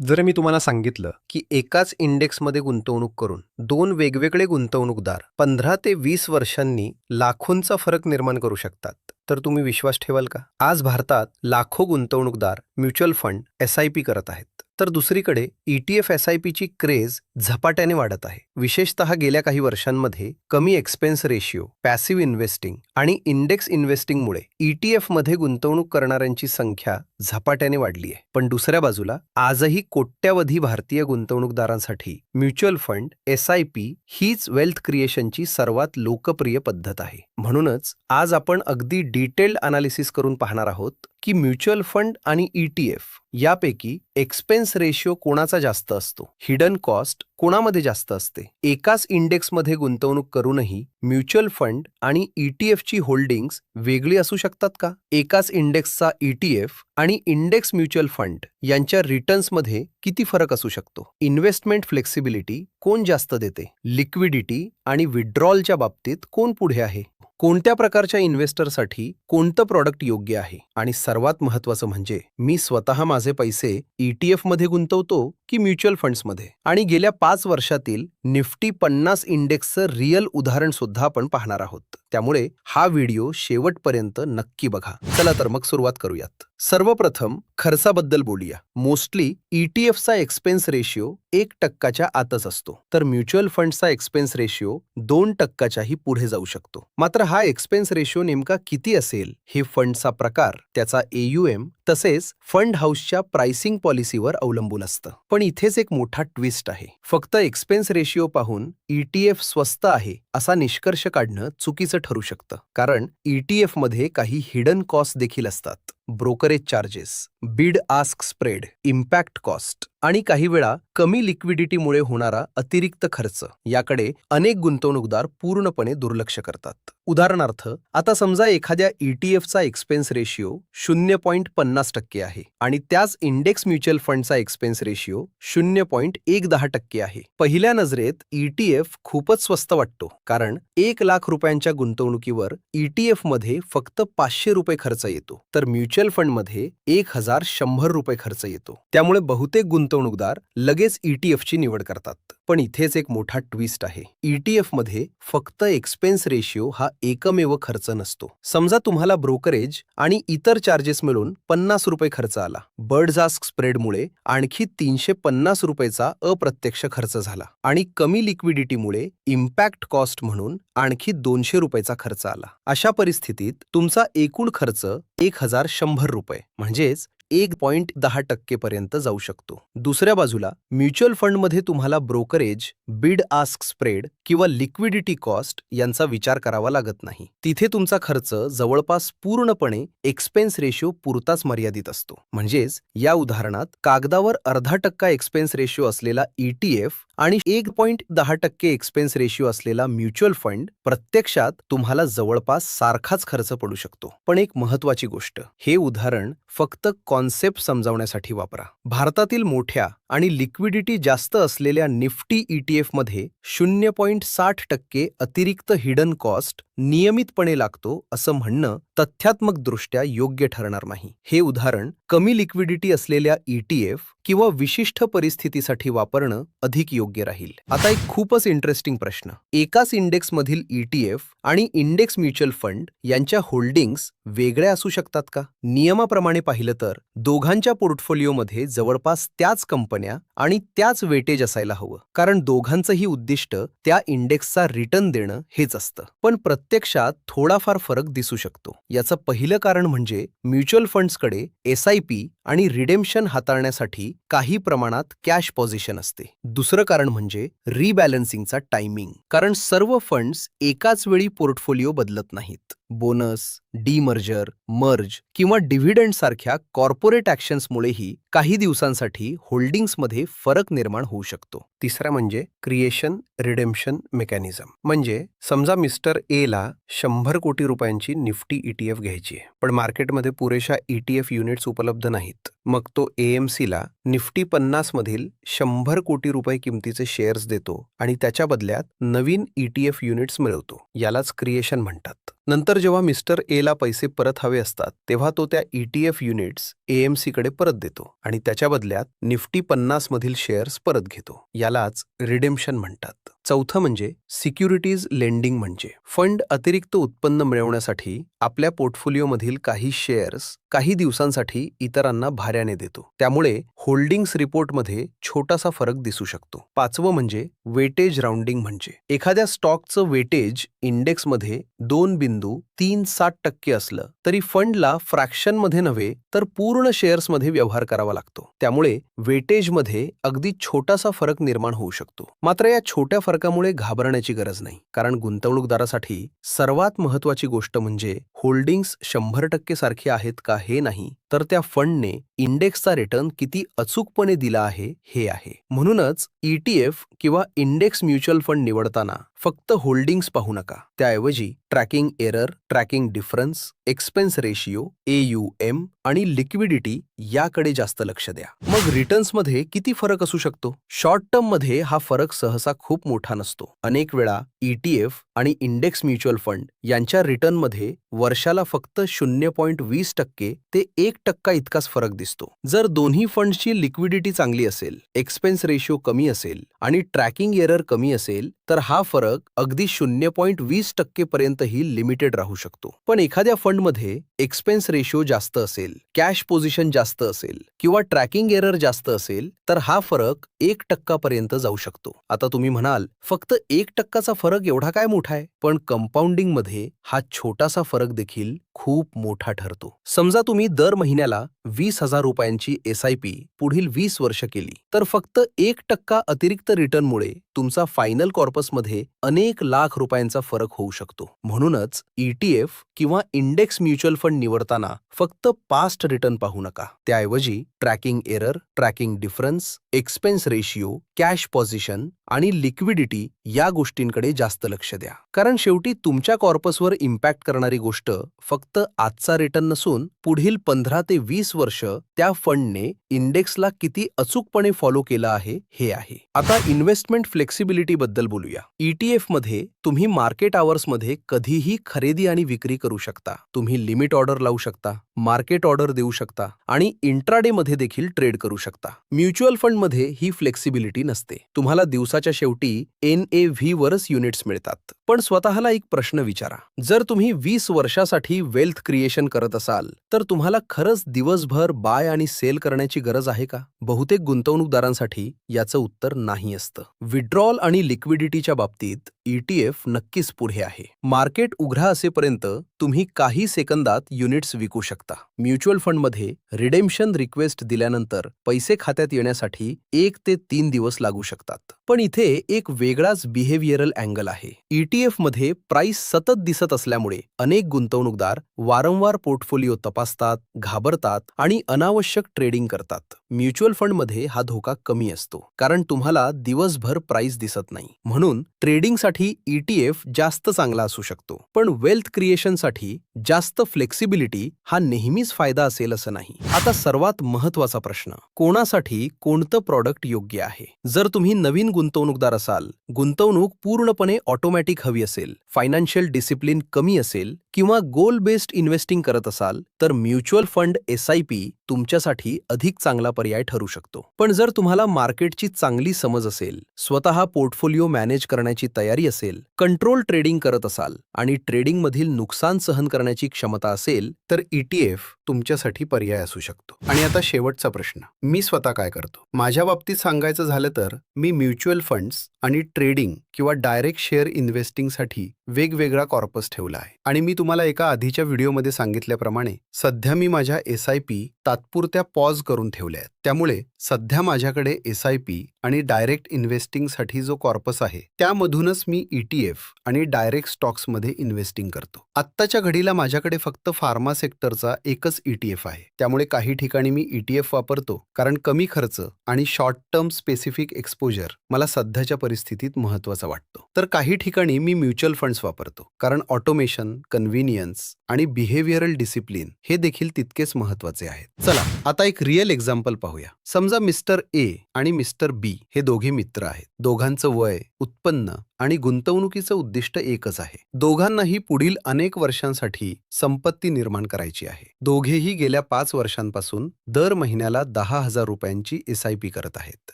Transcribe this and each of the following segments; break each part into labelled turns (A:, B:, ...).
A: जर मी तुम्हाला सांगितलं की एकाच इंडेक्समध्ये गुंतवणूक करून दोन वेगवेगळे गुंतवणूकदार 15 ते 20 वर्षांनी लाखोंचा फरक निर्माण करू शकतात, तर तुम्ही विश्वास ठेवाल का? आज भारतात लाखो गुंतवणूकदार म्युच्युअल फंड SIP करत आहेत. तर दुसरीकडे ETF SIPची क्रेज झपाट्याने वाढत आहे. विशेषतः गेल्या काही वर्षांमध्ये कमी एक्सपेन्स रेशिओ, पॅसिव्ह इन्व्हेस्टिंग आणि इंडेक्स इन्व्हेस्टिंगमुळे ETF मध्ये गुंतवणूक करणाऱ्यांची संख्या झपाट्याने वाढली आहे. पण दुसऱ्या बाजूला आजही कोट्यावधी भारतीय गुंतवणूकदारांसाठी म्युच्युअल फंड SIP हीच वेल्थ क्रिएशनची सर्वात लोकप्रिय पद्धत आहे. म्हणूनच आज आपण अगदी डिटेल्ड अनालिसिस करून पाहणार आहोत की म्युच्युअल फंड आणि ETF यापैकी एक्सपेन्स रेशिओ कोणाचा जास्त असतो, हिडन कॉस्ट कोणामध्ये जास्त असते, एकाच इंडेक्समध्ये गुंतवणूक करूनही म्युच्युअल फंड आणि ETFची होल्डिंग्स वेगळी असू शकतात का? एकाच इंडेक्सचा ETF आणि इंडेक्स म्युच्युअल फंड यांच्या रिटर्न्समध्ये किती फरक असू शकतो? इन्व्हेस्टमेंट फ्लेक्सिबिलिटी कोण जास्त देते? लिक्विडिटी आणि विड्रॉलच्या बाबतीत कोण पुढे आहे? कोणत्या प्रकारच्या इन्व्हेस्टरसाठी कोणतं प्रॉडक्ट योग्य आहे? आणि सर्वात महत्त्वाचं म्हणजे मी स्वतः माझे पैसे ETF मध्ये गुंतवतो की म्युच्युअल फंड्समध्ये? आणि गेल्या 5 वर्षातील निफ्टी 50 इंडेक्सचं रिअल उदाहरण सुद्धा आपण पाहणार आहोत. त्यामुळे हा व्हिडिओ शेवटपर्यंत नक्की बघा. चला तर मग सुरुवात करूयात. सर्वप्रथम खर्चाबद्दल बोलूया. मोस्टली ETFचा एक्सपेन्स रेशिओ 1% आतच असतो, तर म्युच्युअल फंडचा एक्सपेन्स रेशिओ 2%च्याही पुढे जाऊ शकतो. मात्र हा एक्सपेन्स रेशिओ नेमका किती असेल हे फंडचा प्रकार, त्याचा AUM तसेच फंड हाऊसच्या प्राइसिंग पॉलिसीवर अवलंबून असतं. पण इथेच एक मोठा ट्विस्ट आहे. फक्त एक्सपेन्स रेशिओ पाहून ETF स्वस्त आहे असा निष्कर्ष काढणं चुकीचं ठरू शकतं. कारण ETF मध्ये काही हिडन कॉस्ट देखील असतात. ब्रोकरेज चार्जेस, बिड आस्क स्प्रेड, इम्पॅक्ट कॉस्ट आणि काही वेळा कमी लिक्विडिटीमुळे होणारा अतिरिक्त खर्च याकडे अनेक गुंतवणूकदार पूर्णपणे दुर्लक्ष करतात. उदाहरणार्थ, आता समजा एखाद्या ETFचा एक्सपेन्स रेशिओ 0.50% आहे आणि त्याच इंडेक्स म्युच्युअल फंडचा एक्सपेन्स रेशिओ 0.10% आहे. पहिल्या नजरेत ETF खूपच स्वस्त वाटतो, कारण 1 लाख रुपयांच्या गुंतवणुकीवर ETF मध्ये फक्त 500 रुपये खर्च येतो, तर म्युच्युअल फंडमध्ये 1100 रुपये खर्च येतो. त्यामुळे बहुतेक गुंतवणूकदार लगेच ETFची निवड करतात. पण इथेच एक मोठा ट्विस्ट आहे. ETF मध्ये फक्त एक्सपेन्स रेशिओ हा एकमेव खर्च नसतो. समजा तुम्हाला ब्रोकरेज आणि इतर चार्जेस मिळून 50 रुपये खर्च आला. बर्ड्स आस्क स्प्रेडमुळे आणखी 350 रुपयेचा अप्रत्यक्ष खर्च झाला आणि कमी लिक्विडिटीमुळे इम्पॅक्ट कॉस्ट म्हणून आणखी 200 रुपयेचा खर्च आला. अशा परिस्थितीत तुमचा एकूण खर्च 1100 रुपये म्हणजेच 1.10% पर्यंत जाऊ शकतो. दुसऱ्या बाजूला म्युच्युअल फंडमध्ये तुम्हाला ब्रोकरेज, बिड आस्क स्प्रेड किंवा लिक्विडिटी कॉस्ट यांचा विचार करावा लागत नाही. तिथे तुमचा खर्च जवळपास पूर्णपणे एक्सपेन्स रेशिओ पुरताच मर्यादित असतो. म्हणजेच या उदाहरणात कागदावर 0.5% एक्सपेन्स रेशिओ असलेला ETF आणि 1.10% एक्सपेन्स रेशिओ असलेला म्युच्युअल फंड प्रत्यक्षात तुम्हाला जवळपास सारखाच खर्च पडू शकतो. पण एक महत्त्वाची गोष्ट, हे उदाहरण फक्त कॉन्सेप्ट समजावण्यासाठी वापरा. भारतातील मोठ्या आणि लिक्विडिटी जास्त असलेल्या निफ्टी ETF मध्ये 0.60% अतिरिक्त हिडन कॉस्ट नियमितपणे लागतो असं म्हणणं तथ्यात्मकदृष्ट्या योग्य ठरणार नाही. हे उदाहरण कमी लिक्विडिटी असलेल्या ETF किंवा विशिष्ट परिस्थितीसाठी वापरणं अधिक योग्य राहील. आता एक खूपच इंटरेस्टिंग प्रश्न, एकाच इंडेक्समधील ETF आणि इंडेक्स म्युच्युअल फंड यांच्या होल्डिंग्स वेगळ्या असू शकतात का? नियमाप्रमाणे पाहिलं तर दोघांच्या पोर्टफोलिओमध्ये जवळपास त्याच कंपन्या आणि त्याच वेटेज असायला हवं, कारण दोघांचंही उद्दिष्ट त्या इंडेक्सचा रिटर्न देणं हेच असतं. पण प्रत्यक्षात थोडाफार फरक दिसू शकतो. याचं पहिलं कारण म्हणजे म्युच्युअल फंड्सकडे SIP आणि रिडेम्पशन हाताळण्यासाठी काही प्रमाणात कॅश पोझिशन असते. दुसरं कारण म्हणजे रिबॅलन्सिंगचा टायमिंग, कारण सर्व फंड्स एकाच वेळी पोर्टफोलिओ बदलत नाहीत. बोनस, डीमर्जर, मर्ज किंवा डिव्हिडंड सारख्या कॉर्पोरेट ॲक्शन्समुळेही काही दिवसांसाठी होल्डिंग्समध्ये फरक निर्माण होऊ शकतो. तिसरा म्हणजे क्रिएशन रिडेम्पशन मेकॅनिझम. म्हणजे समजा मिस्टर ए ला 100 कोटी रुपयांची निफ्टी ETF घ्यायची आहे, पण मार्केटमध्ये पुरेशा ETF युनिट्स उपलब्ध नाहीत. मग तो AMC ला निफ्टी 50 मधील 100 कोटी रुपये किमतीचे शेअर्स देतो आणि त्याच्या बदल्यात नवीन ETF युनिट्स मिळवतो. यालाच क्रिएशन म्हणतात. नंतर जेव्हा मिस्टर एला पैसे परत हवे असतात तेव्हा तो त्या ETF युनिट्स AMC कडे परत देतो आणि त्याच्या बदल्यात निफ्टी 50 मधील शेअर्स परत घेतो. यालाच रिडेम्पशन म्हणतात. चौथं म्हणजे सिक्युरिटीज लेंडिंग, म्हणजे फंड अतिरिक्त उत्पन्न मिळवण्यासाठी आपल्या पोर्टफोलिओमधील काही शेअर्स काही दिवसांसाठी इतरांना भाड्याने देतो. त्यामुळे होल्डिंग्स रिपोर्टमध्ये छोटासा फरक दिसू शकतो. पाचवं म्हणजे वेटेज राउंडिंग, म्हणजे एखाद्या स्टॉकचं वेटेज इंडेक्समध्ये 2.37% असलं तरी फंडला फ्रॅक्शनमध्ये नव्हे तर पूर्ण शेअर्समध्ये व्यवहार करावा लागतो. त्यामुळे वेटेजमध्ये अगदी छोटासा फरक निर्माण होऊ शकतो. मात्र या छोट्या फरकामुळे घाबरण्याची गरज नाही, कारण गुंतवणूकदारासाठी सर्वात महत्त्वाची गोष्ट म्हणजे होल्डिंग्स 100% सारखे आहेत का हे नाही, तर त्या फंडने इंडेक्सचा रिटर्न किती अचूकपणे दिला आहे हे आहे. म्हणूनच ETF किंवा इंडेक्स म्युच्युअल फंड निवडताना फक्त होल्डिंग्स पाहू नका, त्याऐवजी tracking error, tracking difference, expense ratio, AUM आणि लिक्विडिटी याकडे जास्त लक्ष द्या. मग रिटर्न्समध्ये किती फरक असू शकतो? शॉर्ट टर्ममध्ये हा फरक सहसा खूप मोठा नसतो. अनेक वेळा ETF आणि इंडेक्स म्युच्युअल फंड यांच्या रिटर्नमध्ये वर्षाला फक्त 0.20% ते 1% इतकाच फरक दिसतो. जर दोन्ही फंड्सची लिक्विडिटी चांगली असेल, एक्सपेन्स रेशियो कमी असेल आणि ट्रॅकिंग एरर कमी असेल तर हा फरक अगदी 0.20% पर्यंतही लिमिटेड राहू शकतो. पण एखाद्या फंडमध्ये एक्सपेन्स रेशियो जास्त असेल, कॅश पोझिशन जास्त असेल किंवा ट्रॅकिंग एरर जास्त असेल तर हा फरक 1% पर्यंत जाऊ शकतो. आता तुम्ही म्हणाल, फक्त 1%चा फरक एवढा काय मोठा आहे? पण कंपाऊंडिंग मध्ये हा छोटासा फरक देखील खूप मोठा ठरतो. समजा तुम्ही दर महिन्याला 20,000 रुपयांची SIP पुढील 20 वर्ष केली तर फक्त 1% अतिरिक्त रिटर्नमुळे तुमचा फायनल कॉर्पसमध्ये अनेक लाख रुपयांचा फरक होऊ शकतो. म्हणूनच ETF किंवा इंडेक्स म्युच्युअल फंड निवडताना फक्त पास्ट रिटर्न पाहू नका, त्याऐवजी tracking error, tracking difference, expense ratio, cash position आणि लिक्विडिटी या गोष्टींकडे जास्त लक्ष द्या. कारण शेवटी तुमच्या कॉर्पसवर इम्पॅक्ट करणारी गोष्ट फक्त आजचा रिटर्न नसून पुढील 15 ते 20 वर्ष त्या फंडने इंडेक्सला किती अचूकपणे फॉलो केलं आहे हे आहे. आता इन्व्हेस्टमेंट फ्लेक्सिबिलिटी बद्दल बोलूया. ETF मध्ये तुम्ही मार्केट आवर्समध्ये कधीही खरेदी आणि विक्री करू शकता. तुम्ही लिमिट ऑर्डर लावू शकता, मार्केट ऑर्डर देऊ शकता आणि इंट्राडे मध्ये देखील ट्रेड करू शकता. म्युच्युअल फंड मध्ये ही फ्लेक्सिबिलिटी नसते. तुम्हाला दिवसाच्या शेवटी NAV वरच युनिट्स मिळतात. पण स्वतःला एक प्रश्न विचारा, जर तुम्ही 20 वर्षासाठी वेल्थ क्रिएशन करत असाल तर तुम्हाला खरंच दिवसभर बाय आणि सेल करण्याची गरज आहे का? बहुतेक गुंतवणूकदारांसाठी याचं उत्तर नाही असतं. विड्रॉल आणि लिक्विडिटीच्या बाबतीत ETF नक्कीच पुढे आहे. मार्केट उघडा असेपर्यंत तुम्ही काही सेकंदात युनिट्स विकू शकता. म्युच्युअल फंडमध्ये रिडेम्पशन रिक्वेस्ट दिल्यानंतर पैसे खात्यात येण्यासाठी 1 ते 3 दिवस लागू शकतात. पण इथे एक वेगळाच बिहेवियरल अँगल आहे. ETF मध्ये प्राइस सतत दिसत असल्यामुळे अनेक गुंतवणूकदार वारंवार पोर्टफोलिओ तपासतात, घाबरतात आणि अनावश्यक ट्रेडिंग करतात. म्युच्युअल फंडमध्ये हा धोका कमी असतो, कारण तुम्हाला दिवसभर प्राइस दिसत नाही. म्हणून ट्रेडिंगसाठी ETF जास्त चांगला असू शकतो. पण वेल्थ क्रिएशनसाठी जास्त फ्लेक्सिबिलिटी हा नेहमीच फायदा असेल असं नाही. आता सर्वात महत्त्वाचा प्रश्न, कोणासाठी कोणतं प्रॉडक्ट योग्य आहे? जर तुम्ही नवीन गुंतवणूकदार असाल, गुंतवणूक पूर्णपणे ऑटोमॅटिक हवी असेल, फायनान्शियल डिसिप्लिन कमी असेल किंवा गोल बेस्ड इन्व्हेस्टिंग करत असाल तर म्युच्युअल फंड SIP तुमच्यासाठी अधिक चांगला पर्याय ठरू शकतो. पण जर तुम्हाला मार्केटची चांगली समज असेल, स्वतः पोर्टफोलिओ मॅनेज करण्याची तयारी असेल, कंट्रोल ट्रेडिंग करत असाल आणि ट्रेडिंगमधील नुकसान सहन करण्याची क्षमता असेल तर ETF तुमच्यासाठी पर्याय असू शकतो. आणि आता शेवटचा प्रश्न, मी स्वतः काय करतो? माझ्या बाबतीत सांगायचं झालं तर मी म्युच्युअल फंड्स आणि ट्रेडिंग किंवा डायरेक्ट शेअर इन्व्हेस्टिंगसाठी वेगवेगळा कॉर्पस ठेवला आहे. आणि मी तुम्हाला एका आधीच्या व्हिडिओमध्ये सांगितल्याप्रमाणे सध्या मी माझ्या SIP तात्पुरत्या पॉज करून ठेवल्या आहेत. त्यामुळे सध्या माझ्याकडे SIP आणि डायरेक्ट इन्व्हेस्टिंगसाठी जो कॉर्पस आहे त्यामधूनच मी ETF आणि डायरेक्ट स्टॉक्समध्ये इन्व्हेस्टिंग करतो. आत्ताच्या घडीला माझ्याकडे फक्त फार्मा सेक्टरचा एकच ETF आहे. त्यामुळे काही ठिकाणी मी ETF वापरतो कारण कमी खर्च आणि शॉर्ट टर्म स्पेसिफिक एक्सपोजर मला सध्याच्या परिस्थितीत महत्त्वाचा वाटतो. तर काही ठिकाणी मी म्युच्युअल फंड्स वापरतो कारण ऑटोमेशन, कन्व्हिनियन्स आणि बिहेवियरल डिसिप्लिन हे देखील तितकेच महत्वाचे आहेत. चला आता एक रिअल एक्झाम्पल पाहूया. समजा मिस्टर ए आणि मिस्टर बी हे दोघे मित्र आहेत. दोघांचं वय, उत्पन्न आणि गुंतवणुकीचं उद्दिष्ट एकच आहे. दोघांनाही पुढील अनेक वर्षांसाठी संपत्ती निर्माण करायची आहे. दोघेही गेल्या 5 वर्षांपासून दर महिन्याला 10,000 रुपयांची SIP करत आहेत.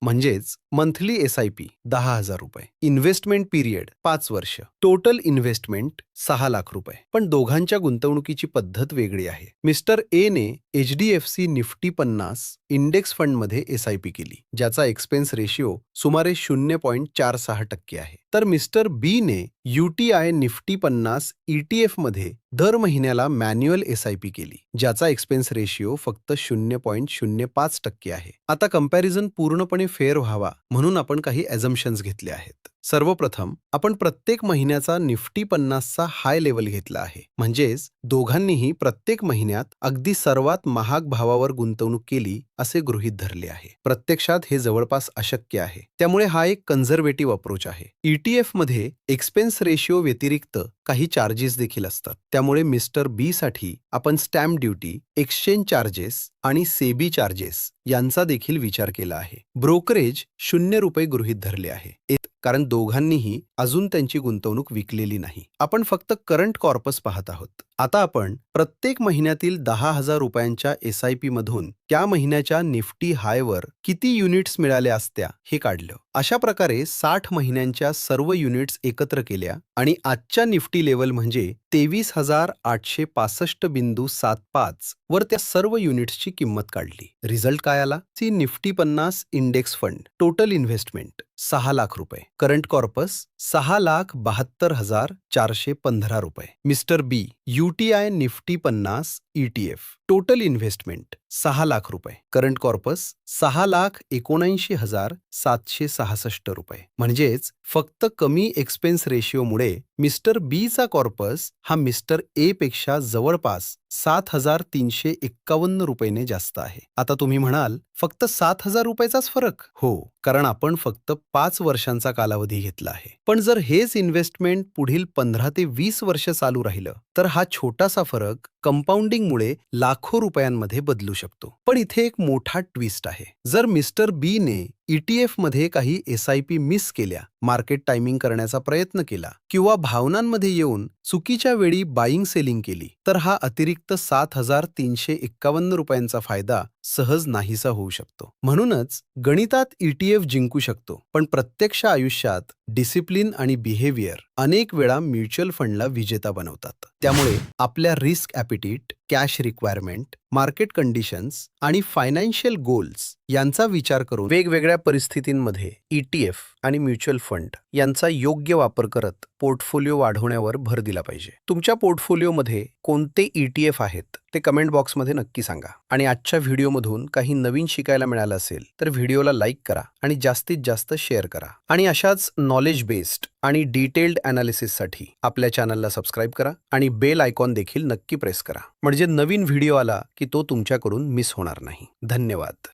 A: म्हणजेच मंथली SIP 10,000 रुपये. इन्व्हेस्टमेंट पिरियड 5 वर्ष. टोटल इन्व्हेस्टमेंट 6 लाख रुपये. पण दोघांच्या गुंतवणुकीची पद्धत वेगळी आहे. मिस्टर ए ने HDFC निफ्टी 50 इंडेक्स फंडमध्ये SIP केली, ज्याचा एक्सपेन्स रेशिओ सुमारे 0.46% आहे. तर मिस्टर बी ने UTI निफ्टी 50 ETF मध्ये दर महिन्याला मॅन्युअल SIP केली, ज्याचा एक्सपेन्स रेशिओ फक्त 0.05% आहे. आता कंपॅरिझन पूर्णपणे फेअर व्हावा म्हणून आपण काही ॲझम्पशन्स घेतले आहेत. सर्वप्रथम आपण प्रत्येक महिन्याचा निफ्टी 50चा हाय लेवल घेतला आहे. म्हणजेच दोघांनीही प्रत्येक महिन्यात अगदी सर्वात महाग भावावर गुंतवणूक केली असे गृहीत धरले आहे. प्रत्यक्षात हे जवळपास अशक्य आहे. त्यामुळे हा एक कन्झर्वेटिव्ह अप्रोच आहे. ETF मध्ये एक्सपेन्स रेशिओ व्यतिरिक्त काही चार्जेस देखील असतात. त्यामुळे मिस्टर बी साठी आपण स्टॅम्प ड्युटी, एक्सचेंज चार्जेस आणि सेबी चार्जेस यांचा देखील विचार केला आहे. ब्रोकरेज 0 रुपये गृहीत धरले आहे, कारण दोघांनीही अजून त्यांची गुंतवणूक विकलेली नाही. आपण फक्त करंट कॉर्पस पाहत आहोत. आता आपण प्रत्येक महिन्यातील 10,000 रुपयांच्या SIP मधून त्या महिन्याच्या निफ्टी हायवर किती युनिट्स मिळाल्या असत्या हे काढलं. अशा प्रकारे 60 महिन्यांच्या सर्व युनिट्स एकत्र केल्या आणि आजच्या निफ्टी लेवल म्हणजे 23,865.75 वर त्या सर्व युनिट्सची किंमत काढली. रिझल्ट काय आला? Nifty 50 index fund. Total investment 6 lakh रुपये. करंट कॉर्पस 6,72,415 रुपये. Mister B UTI Nifty 50 ETF. Total investment 6 lakh रुपये. करंट कॉर्पस 6,79,766 रुपये. म्हणजेच फक्त कमी एक्सपेन्स रेशिओमुळे मिस्टर बी चा कॉर्पस हा मिस्टर ए पेक्षा जवळपास 7,351 रुपये जास्त आहे. आता तुम्ही म्हणाल फक्त 7,000 रुपयाचाच फरक? हो, कारण आपण फक्त 5 वर्षांचा कालावधी घेतला आहे. पण जर हेच इन्व्हेस्टमेंट पुढील 15 ते 20 वर्ष चालू राहिलं तर हा छोटासा फरक कंपाऊंडिंगमुळे लाखो रुपयांमध्ये बदलू शकतो. पण इथे एक मोठा ट्विस्ट आहे. जर मिस्टर बी ने ETF मध्ये काही SIP मिस केल्या, मार्केट टायमिंग करण्याचा प्रयत्न केला किंवा भावनांमध्ये येऊन चुकीच्या वेळी बाईंग सेलिंग केली, तर हा अतिरिक्त 7,351 रुपयांचा फायदा सहज नाहीसा होऊ शकतो. म्हणूनच गणितात ETF जिंकू शकतो, पण प्रत्यक्ष आयुष्यात डिसिप्लिन आणि बिहेवियर अनेक वेळा म्युच्युअल फंडला विजेता बनवतात. त्यामुळे आपल्या risk appetite, cash requirement, market conditions आणि फायनान्शियल गोल्स यांचा विचार करून वेगवेगळ्या परिस्थितींमध्ये ETF आणि म्युच्युअल फंड यांचा योग्य वापर करत पोर्टफोलिओ वाढवण्यावर भर दिला पाहिजे. तुमच्या पोर्टफोलिओमध्ये कोणते ETF आहेत ते कमेंट बॉक्समध्ये नक्की सांगा. आणि आजच्या व्हिडिओमधून काही नवीन शिकायला मिळालं असेल तर व्हिडिओला लाईक करा आणि जास्तीत जास्त शेअर करा. आणि अशाच नॉलेज बेस्ड आणि डिटेल्ड ॲनालिसिससाठी आपल्या चॅनलला सबस्क्राईब करा आणि बेल आयकॉन देखील नक्की प्रेस करा, म्हणजे नवीन व्हिडिओ आला की तो तुमच्याकडून मिस होणार नाही. धन्यवाद.